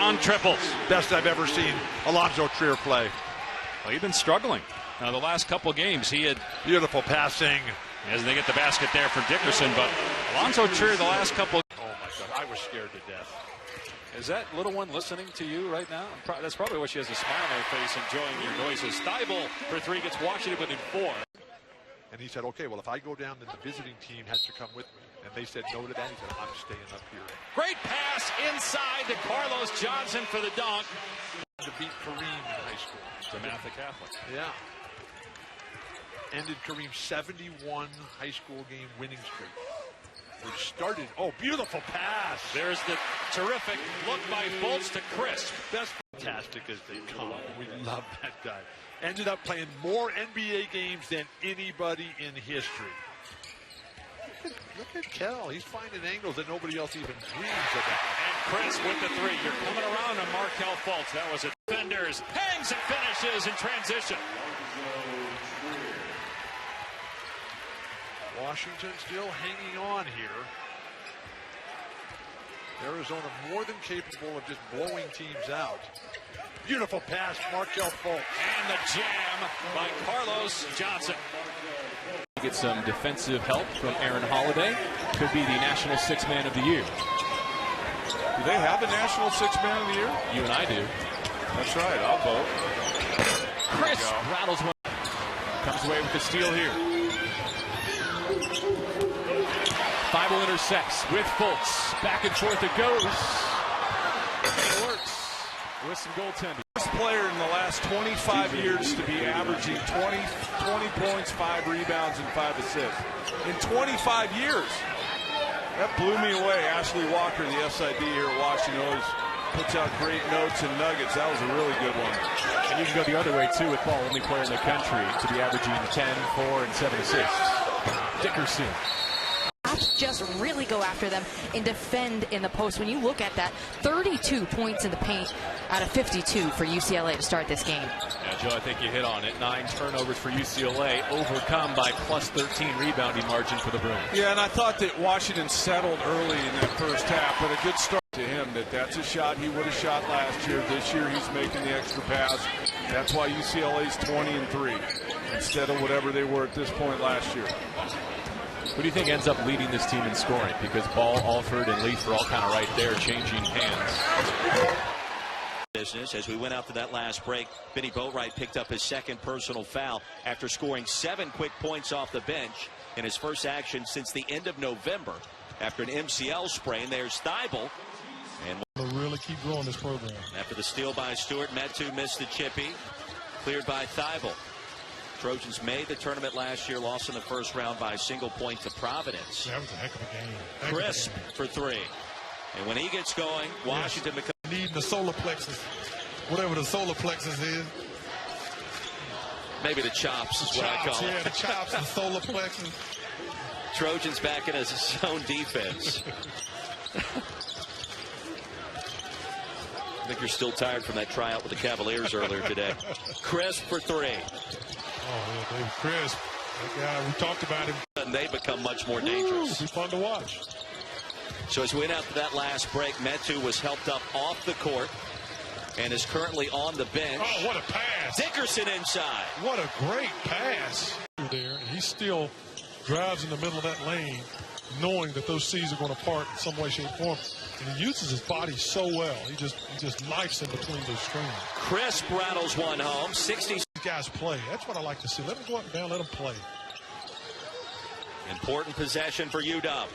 on triples. Best I've ever seen Alonzo Trier play. Well, he's been struggling. Now, the last couple games, he had beautiful passing. As they get the basket there for Dickerson, but Alonzo Trier the last couple. Oh my God, I was scared to death. Is that little one listening to you right now? That's probably why she has a smile on her face, enjoying your noises. Thibault for three, gets Washington within 4. And he said, okay, well, if I go down, then the visiting team has to come with me. And they said no to that. He said, I'm staying up here. Great pass inside to Carlos Johnson for the dunk. To beat Kareem in high school. DeMatha Catholic. Yeah. Ended Kareem's 71 high school game winning streak. Which started, oh, beautiful pass. There's the terrific look by Fultz to Chris. Best fantastic as they come. We love that guy. Ended up playing more NBA games than anybody in history. Look at Kell. He's finding angles that nobody else even dreams about. And Chris with the three. You're coming around on Markelle Fultz. That was a defenders. Hangs and finishes in transition. Washington still hanging on here. Arizona more than capable of just blowing teams out. Beautiful pass, Markelle Fultz. And the jam by Carlos Johnson. Get some defensive help from Aaron Holiday. Could be the National Sixth Man of the Year. Do they have a National Sixth Man of the Year? You and I do. That's right, I'll vote. Chris rattles one. Comes away with the steal here. Thibault intersects with Fultz. Back and forth it goes. It works with some goaltending. First player in the last 25 years to be averaging 20 points, 5 rebounds, and 5 assists. In 25 years. That blew me away. Ashley Walker, the SID here at Washington, always puts out great notes and nuggets. That was a really good one. And you can go the other way, too, with Paul, only player in the country to be averaging 10, 4, and 7 assists. Dickerson. Just really go after them and defend in the post. When you look at that, 32 points in the paint out of 52 for UCLA to start this game. Yeah, Joe, I think you hit on it. 9 turnovers for UCLA, overcome by plus 13 rebounding margin for the Bruins. Yeah, and I thought that Washington settled early in that first half, but a good start to him. That's a shot he would have shot last year. This year he's making the extra pass. That's why UCLA's 20-3 instead of whatever they were at this point last year. Who do you think ends up leading this team in scoring? Because Ball, Alford, and Leaf are all kind of right there changing hands. Business as we went out to that last break. Benny Boatwright picked up his second personal foul after scoring 7 quick points off the bench in his first action since the end of November after an MCL sprain. There's Thibault. And we'll really keep growing this program. After the steal by Stewart, Metu missed the chippy. Cleared by Thibault. Trojans made the tournament last year, lost in the first round by a single point to Providence. That was a heck of a game. Crisp for 3. And when he gets going, Washington becomes... Needing the solar plexus, whatever the solar plexus is. Maybe the chops is what I call it. Yeah, the chops, the solar plexus. Trojans back in his zone defense. I think you're still tired from that tryout with the Cavaliers earlier today. Crisp for 3. Oh, yeah, David Crisp. That guy, we talked about him. And they become much more dangerous. It'll be fun to watch. So as we went out to that last break, Metu was helped up off the court and is currently on the bench. Oh, what a pass. Dickerson inside. What a great pass. There, and he still drives in the middle of that lane, knowing that those C's are going to part in some way, shape, or form. And he uses his body so well. He just knifes in between those strings. Crisp rattles one home. 60. These guys play. That's what I like to see. Let them go up and down. Let them play. Important possession for UW.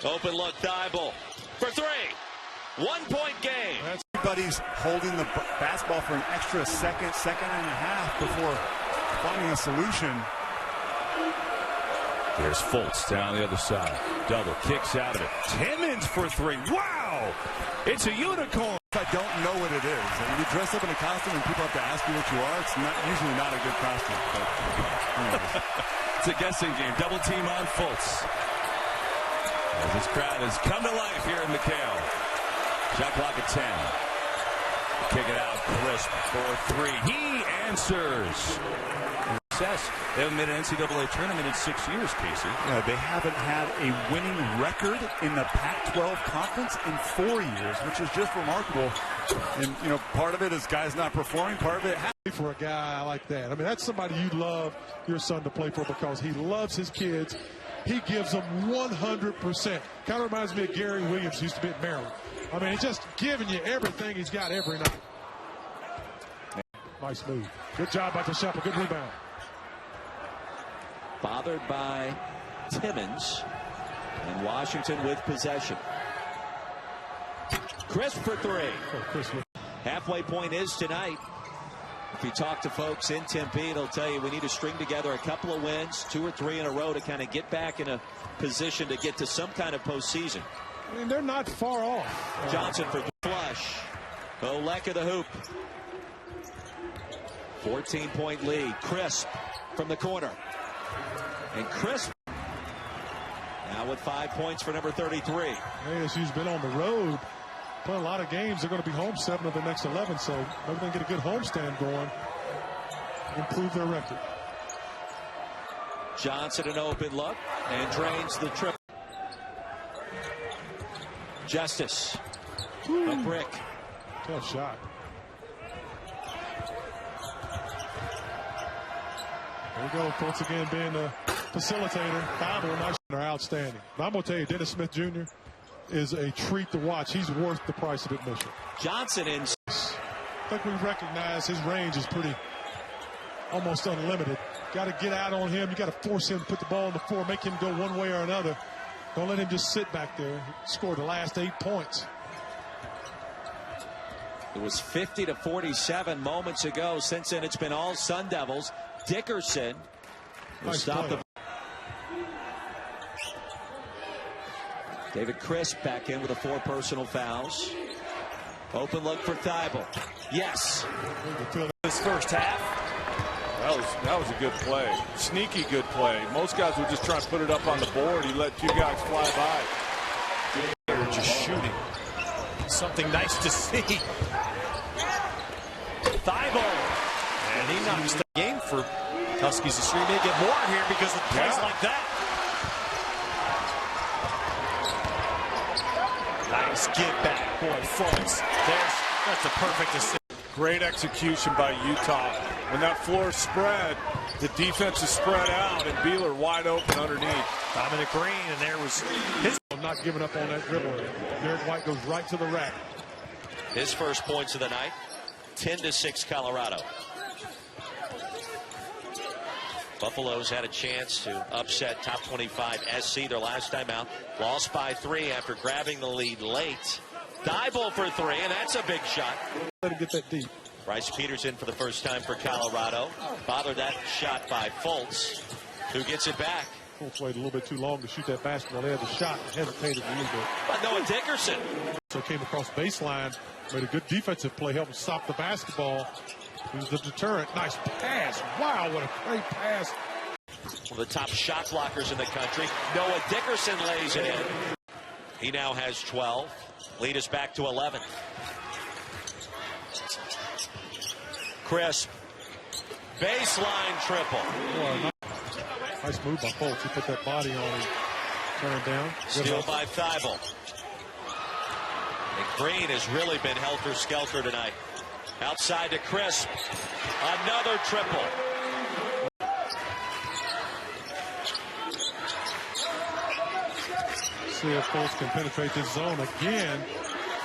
Open look, Thibault for 3. 1-point game. Everybody's holding the basketball for an extra second and a half before finding a solution. There's Fultz down the other side. Double kicks out of it. Timmons for 3. Wow! It's a unicorn. I don't know what it is. You dress up in a costume and people have to ask you what you are. It's usually not a good costume. But it's a guessing game. Double team on Fultz. As this crowd has come to life here in Markelle. Shot clock at 10. Kick it out, Crisp for 3. He answers. success. They haven't made an NCAA tournament in 6 years, Casey. Yeah, they haven't had a winning record in the Pac-12 conference in 4 years, which is just remarkable. And, you know, part of it is guys not performing. Part of it for a guy like that. I mean, that's somebody you'd love your son to play for because he loves his kids. He gives them 100%. Kind of reminds me of Gary Williams, who used to be at Maryland. I mean, he's just giving you everything he's got every night. Nice move. Good job by the shopper. Good rebound. Bothered by Timmons. And Washington with possession. Crisp for three. Halfway point is tonight. If you talk to folks in Tempe, they'll tell you we need to string together a couple of wins, 2 or 3 in a row to kind of get back in a position to get to some kind of postseason. I mean, they're not far off. Johnson for the flush. Olek of the hoop. 14-point lead. Crisp from the corner. And Crisp now with 5 points for number 33. ASU's been on the road. Playing a lot of games. They're going to be home 7 of the next 11, so maybe they can get a good homestand going, improve their record. Johnson an open look and drains the triple. Justice. A brick. Tough shot. There you go. Once again being a facilitator. Thibault, nice. Are outstanding. But I'm going to tell you, Dennis Smith Jr. is a treat to watch. He's worth the price of admission. Johnson in. I think we recognize his range is pretty almost unlimited. Got to get out on him. You got to force him to put the ball on the floor, make him go one way or another. Don't let him just sit back there. He scored the last 8 points. It was 50-47 moments ago. Since then, it's been all Sun Devils. Dickerson will stop the. David Crisp back in with 4 personal fouls. Open look for Thibault. Yes. This first half. That was a good play. Sneaky good play. Most guys would just try and put it up on the board. He let 2 guys fly by. They're just shooting. Something nice to see. Thibault. And he knocks the game for Huskies. The Street may get more here because of plays like that. Nice get back. Boy, Fultz. That's a perfect assist. Great execution by Utah. When that floor spread, the defense is spread out, and Beeler wide open underneath. Dominic Green, and there was his. Not giving up on that dribble. Derek White goes right to the rack. His first points of the night. 10-6 Colorado. Buffaloes had a chance to upset top 25 SC their last time out. Lost by 3 after grabbing the lead late. Thibault for 3, and that's a big shot. Let him get that deep. Bryce Peterson for the first time for Colorado. Bothered that shot by Fultz, who gets it back. Fultz waited a little bit too long to shoot that basketball. They had the shot and hesitated a little bit. But Noah Dickerson. So came across baseline, made a good defensive play, helped stop the basketball. He was the deterrent. Nice pass. Wow, what a great pass. One of the top shot blockers in the country. Noah Dickerson lays it in. He now has 12. Lead us back to 11. Crisp. Baseline triple. Nice move by Fultz. He put that body on him. Turn down. Steal by Thibault. And Green has really been helter-skelter tonight. Outside to Crisp. Another triple. See if Fultz can penetrate this zone again.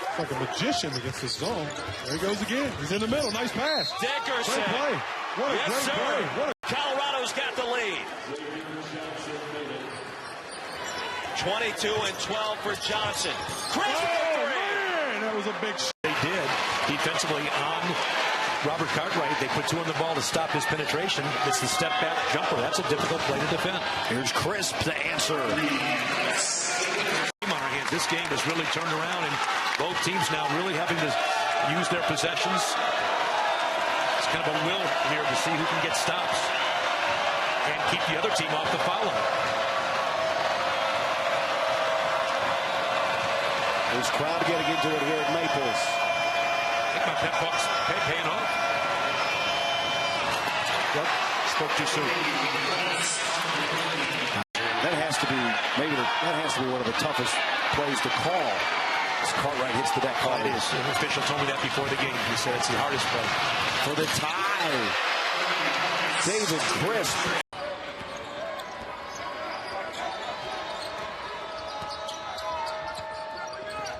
It's like a magician against this zone. There he goes again. He's in the middle. Nice pass. Dickerson. Great play. What a great play. Colorado's got the lead. 22-12 for Johnson. Crisp for 3. Man, that was a big shot. They did defensively on Robert Cartwright. They put 2 on the ball to stop his penetration. It's the step back jumper. That's a difficult play to defend. Here's Crisp to answer. This game has really turned around, and both teams now really having to use their possessions. It's kind of a will here to see who can get stops and keep the other team off the foul line. There's crowd getting into it here at Maples. I think my pep talk's paying off. Yep. spoke too soon. That has to be one of the toughest plays to call. As Cartwright hits the deck. It is. An official told me that before the game. He said it's the hardest play. For the tie, David Crisp.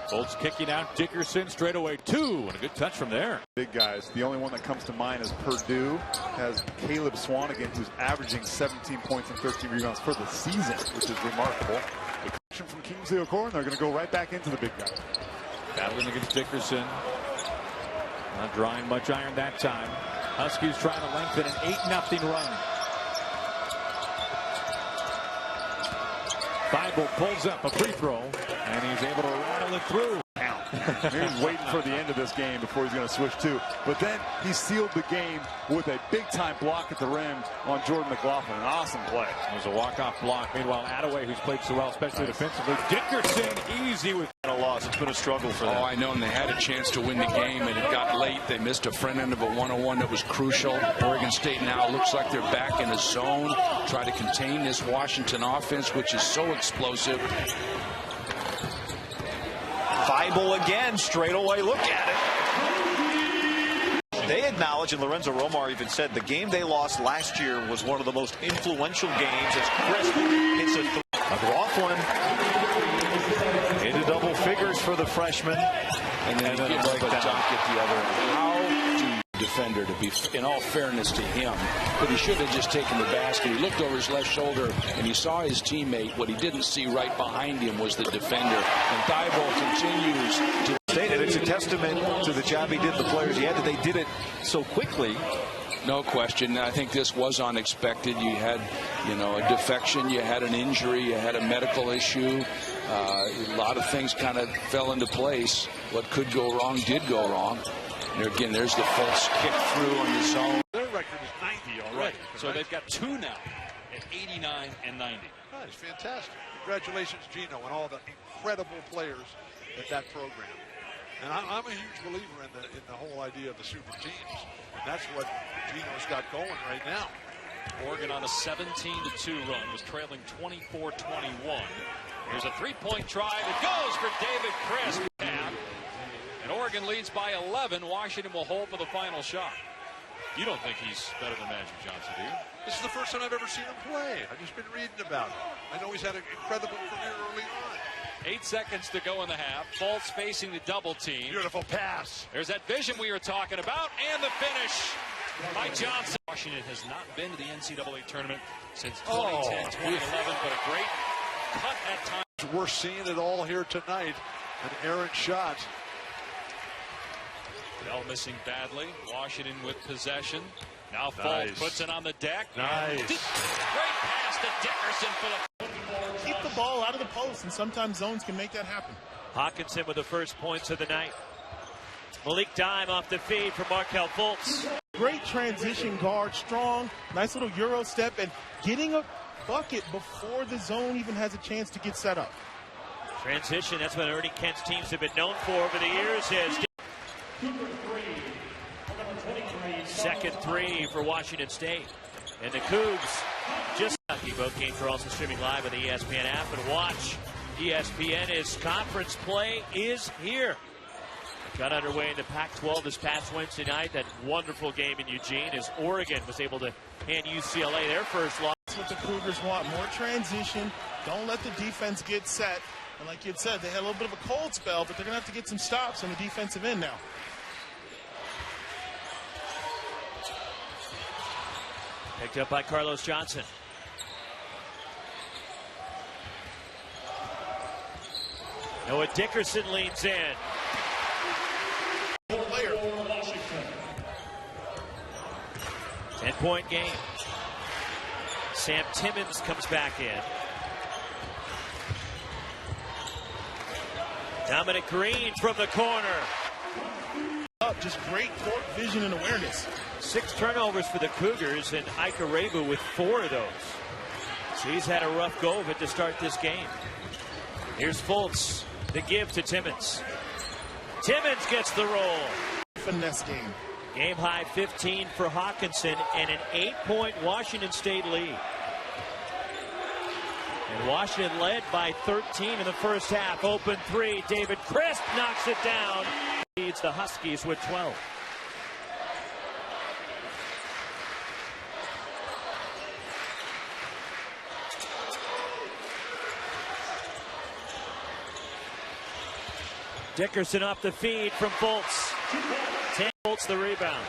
Fultz kicking out Dickerson straight away 2, and a good touch from there. Big guys. The only one that comes to mind is Purdue has Caleb Swanigan, who's averaging 17 points and 13 rebounds for the season, which is remarkable. A correction from Kingsley O'Connor, they're going to go right back into the big guy. Battling against Dickerson. Not drawing much iron that time. Huskies trying to lengthen an 8-0 run. Thibault pulls up a free throw, and he's able to rattle it through. He was waiting for the end of this game before he's going to switch too. But then he sealed the game with a big-time block at the rim on Jordan McLaughlin. An awesome play. It was a walk-off block. Meanwhile, Attaway, who's played so well, especially defensively. Dickerson easy with a loss. It's been a struggle for them. Oh, I know, and they had a chance to win the game, and it got late. They missed a front end of a 101 that was crucial. Oregon State now looks like they're back in a zone. Try to contain this Washington offense, which is so explosive. Thibault again, straight away. Look at it. They acknowledge, and Lorenzo Romar even said, the game they lost last year was one of the most influential games as Crisp hits a McLaughlin into double figures for the freshman. And then he gets a dunk at the other end. How do you defender to be, in all fairness to him, but he should have just taken the basket. He looked over his left shoulder and he saw his teammate. What he didn't see right behind him was the defender. And Thibault continues to state it. It's a testament to the job he did, the players he had, that they did it so quickly. No question. I think this was unexpected. You had, a defection, you had an injury, you had a medical issue. A lot of things kind of fell into place. What could go wrong did go wrong. And again, there's the false kick through on the zone. Their record is 90 already. Right. So they've got 2 now at 89 and 90. That is fantastic. Congratulations, Gino, and all the incredible players in that program. And I'm a huge believer in the whole idea of the super teams. And that's what Gino's got going right now. Oregon on a 17-2 run, was trailing 24-21. Here's a three-point try that goes for David Crisp. And Oregon leads by 11. Washington will hold for the final shot. You don't think he's better than Magic Johnson, do you? This is the first time I've ever seen him play. I've just been reading about him. I know he's had an incredible career early on. 8 seconds to go in the half. Fultz facing the double team. Beautiful pass. There's that vision we were talking about, and the finish by Johnson. Washington has not been to the NCAA tournament since 2010, 2011, but a great cut at times. We're seeing it all here tonight. An errant shot. Bell missing badly. Washington with possession. Now Fultz puts it on the deck. Nice. Great pass to Dickerson for the... Keep the ball out of the post, and sometimes zones can make that happen. Hawkinson with the first points of the night. Malik Dime off the feed for Markelle Fultz. Great transition guard, strong, nice little Euro step, and getting a bucket before the zone even has a chance to get set up. Transition, that's what Ernie Kent's teams have been known for over the years. Second three for Washington State. And the Cougs just lucky. Both games are also streaming live on the ESPN app. And watch ESPN as conference play is here. Got underway in the Pac-12 this past Wednesday night. That wonderful game in Eugene as Oregon was able to hand UCLA their first loss. That's what the Cougars want. More transition. Don't let the defense get set. And like you had said, they had a little bit of a cold spell, but they're going to have to get some stops on the defensive end now. Picked up by Carlos Johnson. Noah Dickerson leans in. 10-point game. Sam Timmons comes back in. Dominic Green from the corner. Just great court vision and awareness. 6 turnovers for the Cougars, and Ike Arebu with 4 of those. So he's had a rough go of it to start this game. Here's Fultz, the give to Timmons. Timmons gets the roll. Finesse game. Game high 15 for Hawkinson and an 8-point Washington State lead. And Washington led by 13 in the first half. Open three. David Crisp knocks it down. Leads the Huskies with 12. Dickerson off the feed from Fultz. 10 Fultz the rebound.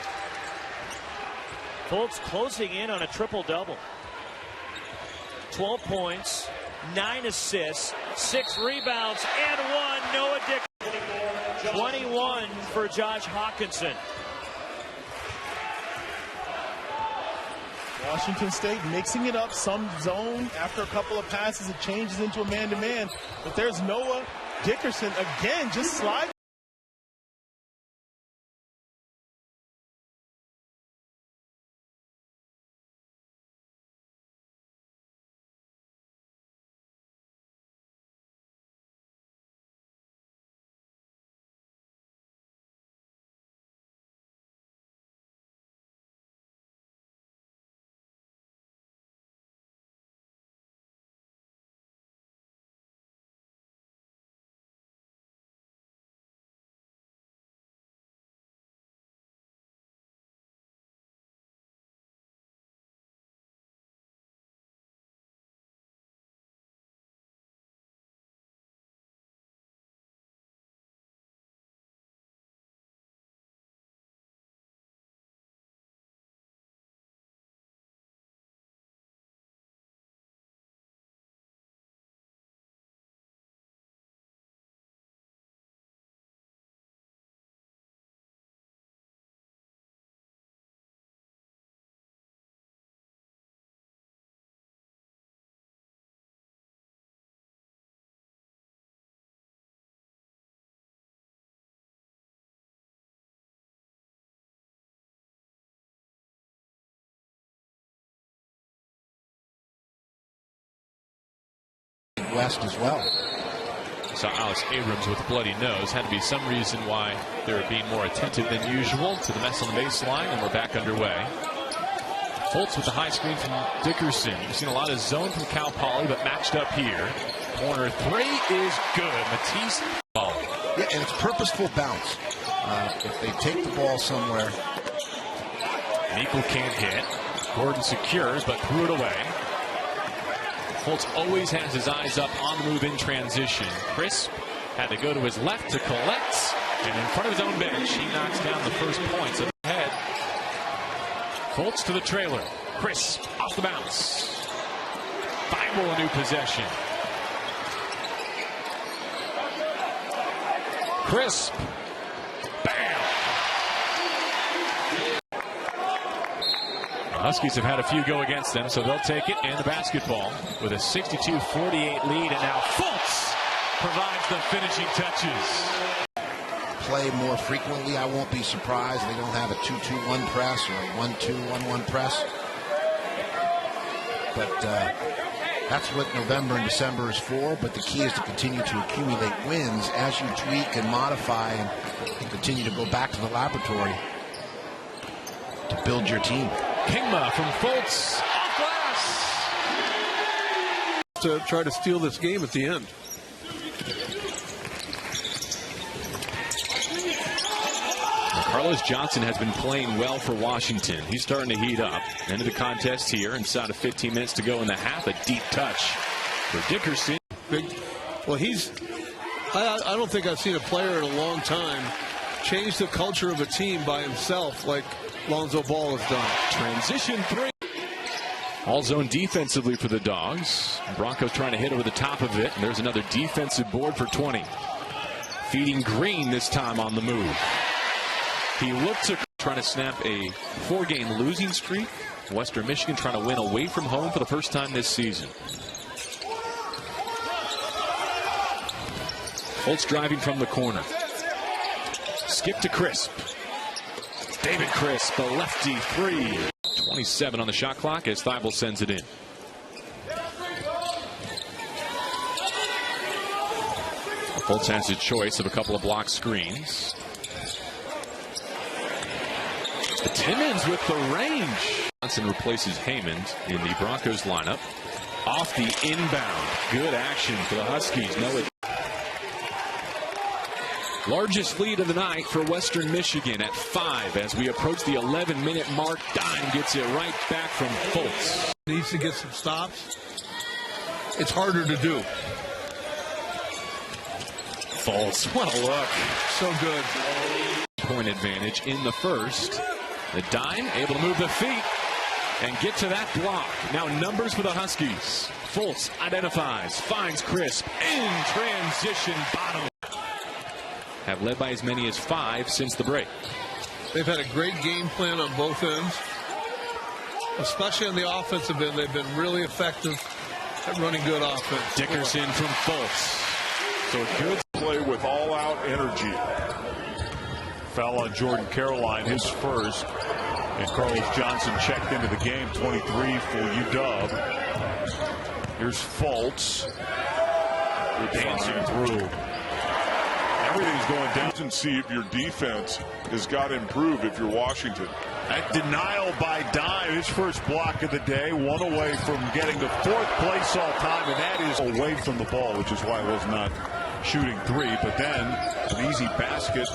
Fultz closing in on a triple-double. 12 points, 9 assists, 6 rebounds, and 1. Noah Dickerson. 21 for Josh Hawkinson. Washington State mixing it up, some zone. After a couple of passes, it changes into a man-to-man. But there's Noah Dickerson again, just sliding. West as well. So Alex Abrams with a bloody nose. Had to be some reason why they were being more attentive than usual to the mess on the baseline, and we're back underway. Fultz with the high screen from Dickerson. You've seen a lot of zone from Cal Poly, but matched up here. Corner three is good. Matisse. Yeah, and it's purposeful bounce. If they take the ball somewhere. Meikle can't hit. Gordon secures, but threw it away. Fultz always has his eyes up on the move in transition. Crisp had to go to his left to collect, and in front of his own bench, he knocks down the first points of the head. Fultz to the trailer. Crisp off the bounce. Bible a new possession. Crisp. Bam! Huskies have had a few go against them, so they'll take it and the basketball with a 62-48 lead. And now Fultz provides the finishing touches. Play more frequently, I won't be surprised. They don't have a 2-2-1 press or a 1-2-1-1 press. But that's what November and December is for. But the key is to continue to accumulate wins as you tweak and modify and continue to go back to the laboratory to build your team. Kingma from Fultz off glass. To try to steal this game at the end. Carlos Johnson has been playing well for Washington. He's starting to heat up. End of the contest here. Inside of 15 minutes to go in the half. A deep touch for Dickerson. Well, I don't think I've seen a player in a long time change the culture of a team by himself like Lonzo Ball has done. Transition three. All zone defensively for the Dogs. Broncos trying to hit over the top of it. And there's another defensive board for 20. Feeding Green this time on the move. He looked to trying to snap a 4-game losing streak. Western Michigan trying to win away from home for the first time this season. Fultz driving from the corner. Skip to Crisp. David Crisp, the lefty three. 27 on the shot clock as Thibault sends it in. Fultz has a choice of a couple of block screens. Timmons with the range. Johnson replaces Haymond in the Broncos lineup. Off the inbound. Good action for the Huskies. Largest lead of the night for Western Michigan at 5 as we approach the 11-minute mark. Dime gets it right back from Fultz. Needs to get some stops. It's harder to do. Fultz, what a look. So good. Point advantage in the first. The Dime able to move the feet and get to that block. Now numbers for the Huskies. Fultz identifies, finds Crisp in transition bottom. Have led by as many as 5 since the break. They've had a great game plan on both ends. Especially on the offensive end, they've been really effective at running good offense. Dickerson from Fultz. So a good play with all-out energy. Foul on Jordan Caroline, his first. And Carlos Johnson checked into the game, 23 for UW. Here's Fultz. Dancing through. Everything's going down. And see if your defense has got to improve if you're Washington. That denial by Dime, his first block of the day, one away from getting to 4th place all time, and that is away from the ball, which is why I was not shooting 3. But then an easy basket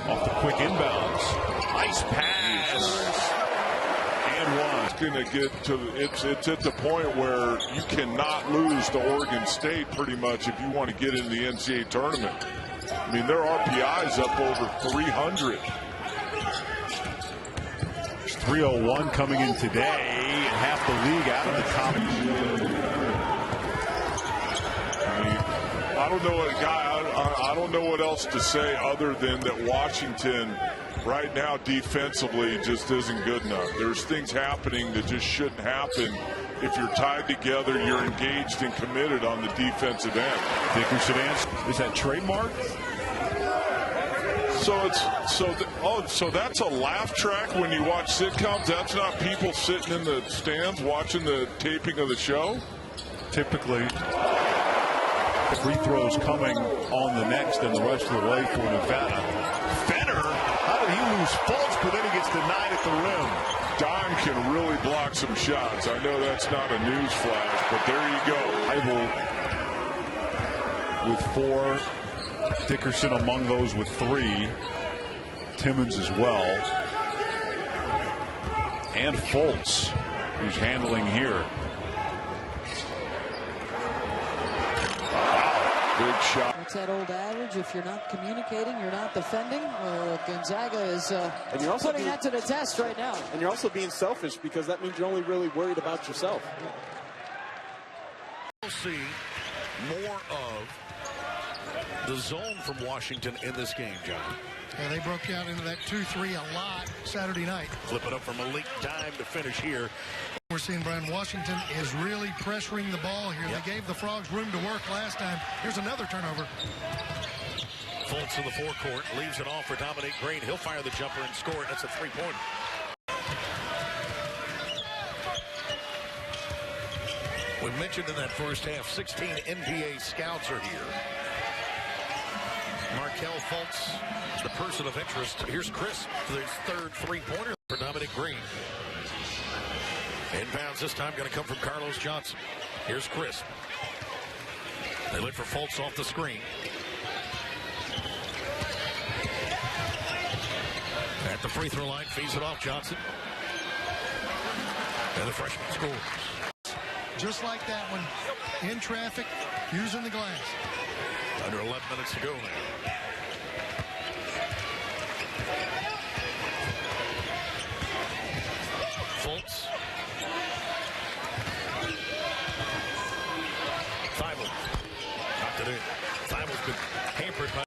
off the quick inbounds. Nice pass. And one. It's going to get to it's at the point where you cannot lose to Oregon State pretty much if you want to get in the NCAA tournament. I mean, their RPI is up over 300. 301 coming in today, and half the league out of the top. I mean, I don't know what else to say other than that Washington right now defensively just isn't good enough. There's things happening that just shouldn't happen. If you're tied together, you're engaged and committed on the defensive end. Dickerson is that trademark? So that's a laugh track when you watch sitcoms. That's not people sitting in the stands watching the taping of the show. Typically, free throws coming on the next and the rest of the way for Nevada. Fenner, how did he lose Fultz, but then he gets denied at the rim. Dime can really block some shots. I know that's not a news flash, but there you go. With 4. Dickerson among those with 3. Timmons as well. And Fultz, who's handling here. Wow, big shot. It's that old adage, if you're not communicating, you're not defending. Well, Gonzaga is and you're also putting that to the test right now. And you're also being selfish because that means you're only really worried about yourself. We'll see more of the zone from Washington in this game, John. Yeah, they broke out into that 2-3 a lot Saturday night. Flip it up for Malik Dime to finish here. We're seeing Brian Washington is really pressuring the ball here. Yep. They gave the Frogs room to work last time. Here's another turnover. Fultz in the forecourt, leaves it off for Dominic Green. He'll fire the jumper and score it. That's a 3-pointer. We mentioned in that first half, 16 NBA scouts are here. Markelle Fultz, the person of interest. Here's Chris for his 3rd 3-pointer for Dominic Green. Inbounds this time going to come from Carlos Johnson. Here's Chris. They look for Fultz off the screen. At the free throw line, feeds it off Johnson. And the freshman scores. Just like that one, in traffic, using the glass. Under 11 minutes to go now. Fultz. Thibault. Knocked it in. Thibault's been hampered by.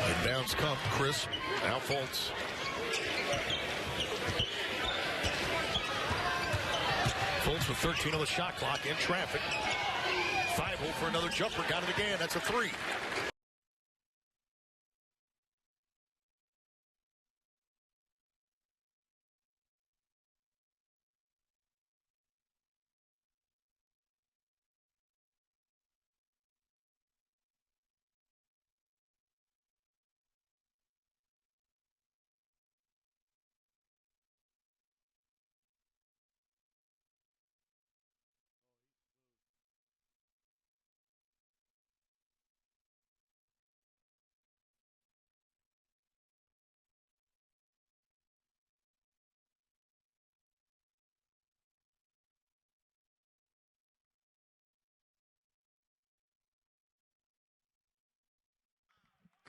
Inbounds come. Chris. Now Fultz. Fultz with 13 on the shot clock in traffic. Thibault for another jumper. Got it again. That's a 3.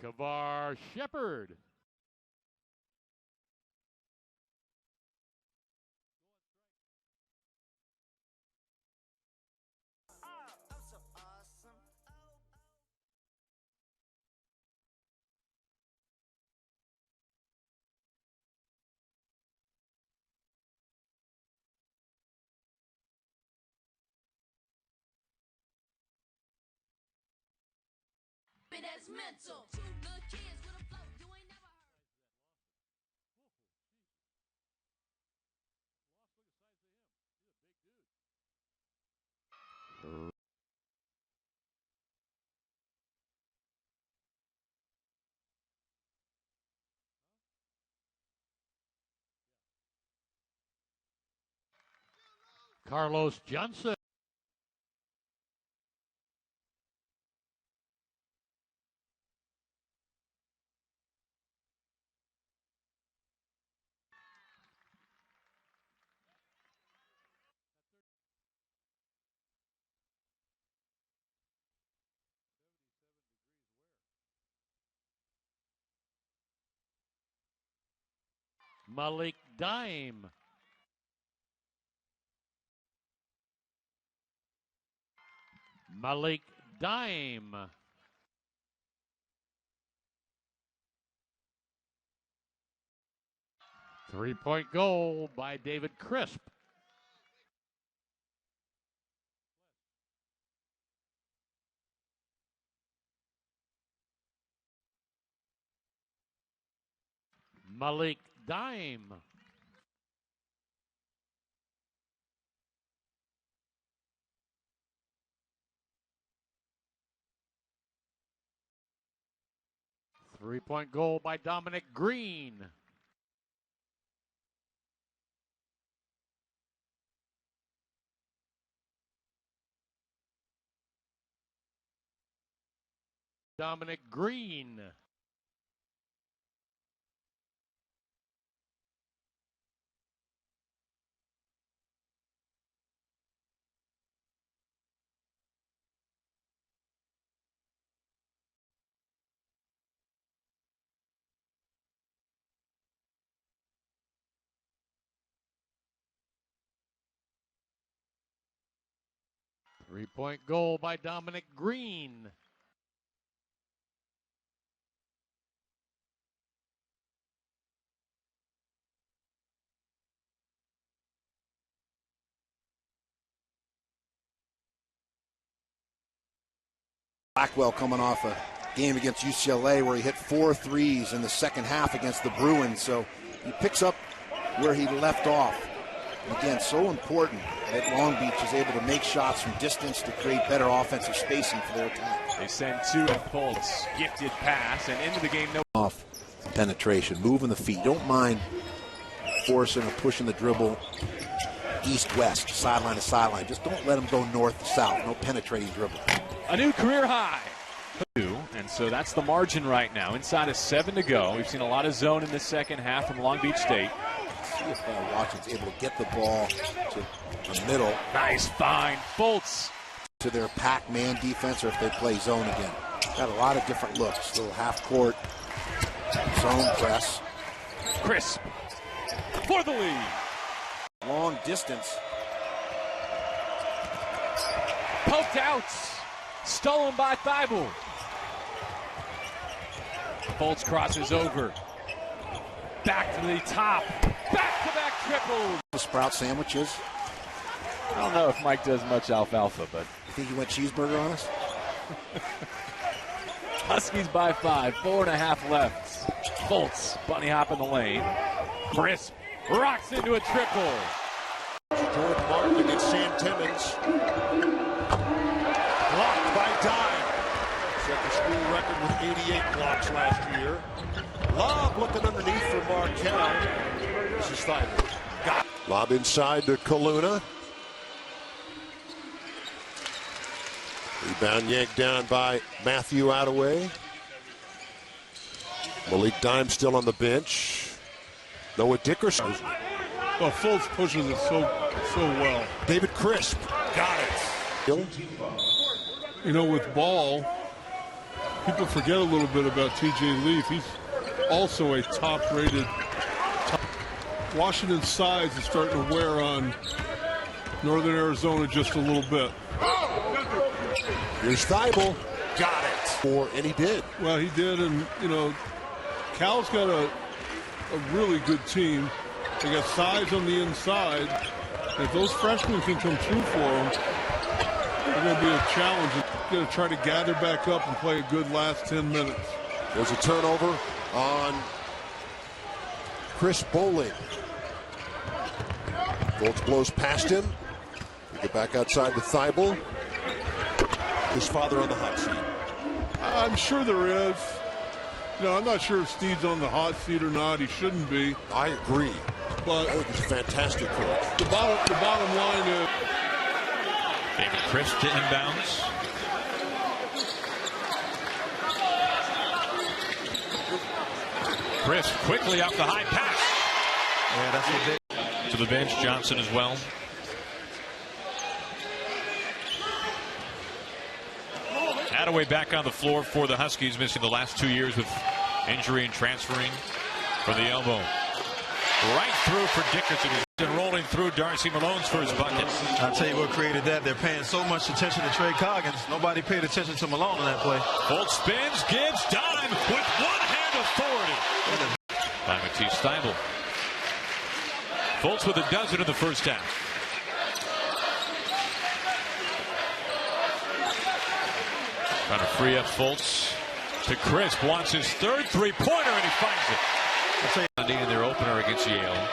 Kavar Shepard. That's mental. Two little kids with a flow you ain't never heard. Carlos Johnson. Malik Dime. Malik Dime. Three-point goal by David Crisp. Malik Dime. Three-point goal by Dominic Green. Dominic Green. Three-point goal by Dominic Green. Blackwell coming off a game against UCLA where he hit 4 threes in the second half against the Bruins. So he picks up where he left off. And again, so important that Long Beach is able to make shots from distance to create better offensive spacing for their attack. They send two at Fultz. Gifted pass and into the game. No off penetration, moving the feet. Don't mind forcing or pushing the dribble east-west, sideline to sideline. Just don't let them go north to south. No penetrating dribble. A new career high. And so that's the margin right now. Inside of 7 to go. We've seen a lot of zone in the second half from Long Beach State. See if Washington's able to get the ball to the middle. Nice find. Fultz. To their pack man defense or if they play zone again. Got a lot of different looks. Little half court zone press. Crisp for the lead. Long distance. Poked out. Stolen by Thibault. Fultz crosses over. Back to the top. Back-to-back triple. Sprout sandwiches. I don't know if Mike does much alfalfa, but... You think he went cheeseburger on us? Huskies by 5. 4.5 left. Fultz, bunny hop in the lane. Crisp rocks into a triple. George Martin against Sam Timmons. Blocked by Dime. Set the school record with 88 blocks last year. Lob looking underneath for Markelle. This is Thibault. Got lob inside to Kaluna. Rebound yanked down by Matthew Attaway. Malik Dime still on the bench. Noah Dickerson. Well, Fultz pushes it so well. David Crisp got it. You know, with Ball, people forget a little bit about T.J. Leaf. He's also a top-rated. Washington's size is starting to wear on Northern Arizona just a little bit. Here's Thibault. Got it. And he did. Well, he did, and, you know, Cal's got a really good team. They got size on the inside. And if those freshmen can come through for them, they're going to be a challenge. They're going to try to gather back up and play a good last 10 minutes. There's a turnover on Chris Bowling. Fultz blows past him. We get back outside to Thibault. His father on the hot seat. I'm sure there is. You know, I'm not sure if Steve's on the hot seat or not. He shouldn't be. I agree. But I think he's a fantastic coach. The bottom line is David Chris to inbounds. Chris quickly off the high pass. Yeah, that's what they. To the bench, Johnson as well. Attaway back on the floor for the Huskies, missing the last 2 years with injury and transferring from the elbow. Right through for Dickerson. And rolling through Darcy Malone's first bucket. I'll tell you what created that. They're paying so much attention to Trey Coggins. Nobody paid attention to Malone on that play. Fultz spins, gives, dime with one-hand authority. By Matisse Steibel. Fultz with a dozen in the first half. Trying to free up Fultz to Crisp. Wants his third three-pointer, and he finds it. In their opener against Yale.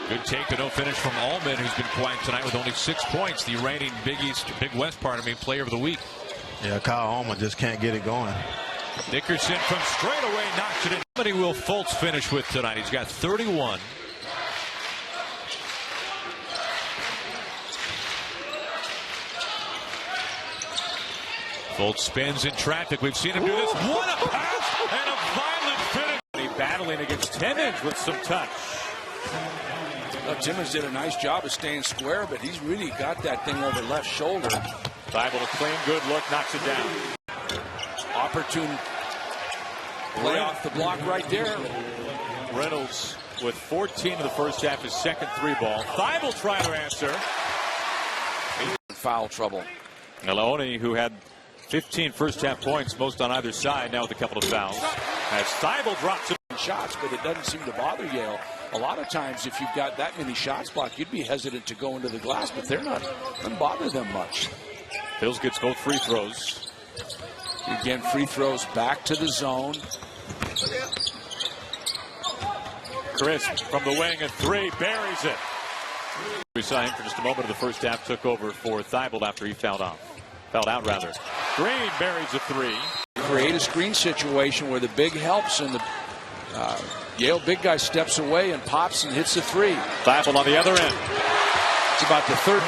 Good take, but no finish from Allman, who's been quiet tonight with only 6 points. The reigning Big West player of the week. Yeah, Kyle Allman just can't get it going. Dickerson from straightaway knocks it in. How many will Fultz finish with tonight? He's got 31. Fultz spins in traffic. We've seen him do this. What a pass and a violent finish. Battling against Timmons with some touch. Timmons did a nice job of staying square, but he's really got that thing over left shoulder. Bible to clean, good look, knocks it down. Opportune play off the block right there. Reynolds with 14 in the first half, his second three ball. Bible trying to answer. Foul trouble. Maloney, who had 15 first half points, most on either side, now with a couple of fouls. As Thibault drops it. Shots, but it doesn't seem to bother Yale. A lot of times, if you've got that many shots blocked, you'd be hesitant to go into the glass, but they're not. Doesn't bother them much. Bills gets both free throws. Again, free throws back to the zone. Crisp from the wing, a three, buries it. We saw him for just a moment in the first half, took over for Thibault after he fouled out. Green buries a three. Create a screen situation where the big helps and the Yale big guy steps away and pops and hits a three. Thibault on the other end. It's about the third